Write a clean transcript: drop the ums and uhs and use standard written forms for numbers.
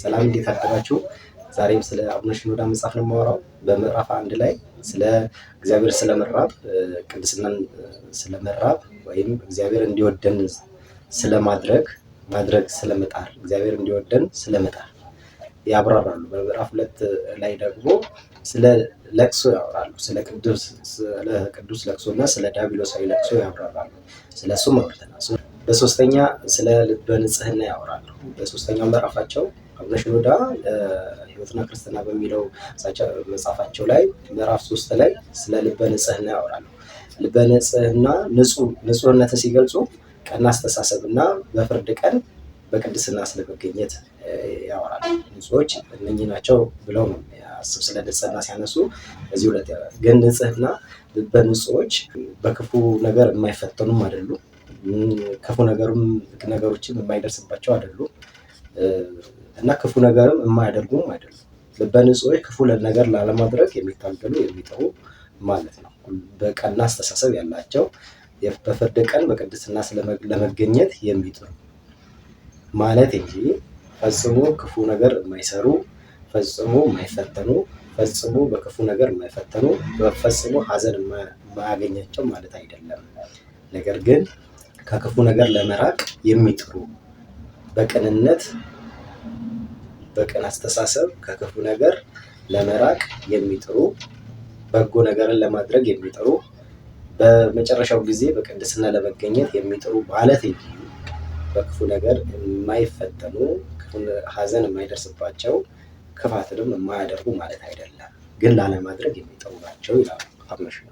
ሰላም እንዴት አደራችሁ? ዛሬም ስለ አቡነ ሽኖዳ መጽሐፍ ነው የማወራው። በምዕራፍ 1 ላይ ስለ እግዚአብሔር ስለመራብ፣ ቅድስናን ስለመራብ ወይም እግዚአብሔር እንዲወደን ስለማድረግ ስለመጣር፣ እግዚአብሔር እንዲወደን ስለመጣር ያብራራሉ። በምዕራፍ 2 ላይ ደግሞ ስለ ለቅሶ ያወራሉ። ስለ ቅዱስ ለቅሶና ስለ ዲያብሎሳዊ ለቅሶ ያብራራሉ። ስለሱም አውርተናል። በሶስተኛ ስለ ልበ ንጽህና ያወራሉ። በሶስተኛው ምዕራፋቸው አቡነ ሽኖዳ ሕይወትና ክርስትና በሚለው መጽሐፋቸው ላይ ምዕራፍ 3 ላይ ስለ ልበ ንጽህና ያወራሉ። ልበ ንጽህና ንጹህነትን ሲገልጹ ቀና አስተሳሰብና በፍርድ ቀን በቅድስና ስለመገኘት ያወራሉ። ንጹዎች እነኚህ ናቸው ብለው ነው ያስብ። ስለ ንጽህና ሲያነሱ እዚህ ሁለት ያወራል። ግን ንጽህና ልበ ንጹዎች በክፉ ነገር የማይፈተኑም አይደሉም። ክፉ ነገሮችን የማይደርስባቸው አይደሉም እና ክፉ ነገርም የማያደርጉም አይደሉም። ልበ ንጹዎች ክፉ ነገር ላለማድረግ የሚታገሉ የሚጥሩ ማለት ነው። በቀና አስተሳሰብ ያላቸው በፍርድ ቀን በቅድስና ለመገኘት የሚጥሩ ማለት እንጂ ፈጽሞ ክፉ ነገር የማይሰሩ፣ ፈጽሞ የማይፈተኑ፣ ፈጽሞ በክፉ ነገር የማይፈተኑ፣ ፈጽሞ ሐዘን የማያገኛቸው ማለት አይደለም። ነገር ግን ከክፉ ነገር ለመራቅ የሚጥሩ በቅንነት በቅን አስተሳሰብ ከክፉ ነገር ለመራቅ የሚጥሩ በጎ ነገርን ለማድረግ የሚጥሩ በመጨረሻው ጊዜ በቅድስና ለመገኘት የሚጥሩ ማለት እንጂ በክፉ ነገር የማይፈተኑ ሐዘን የማይደርስባቸው ክፋትንም የማያደርጉ ማለት አይደለም። ግን ላለማድረግ የሚጥሩ ናቸው ይላሉ አቡነ ሽኖዳ።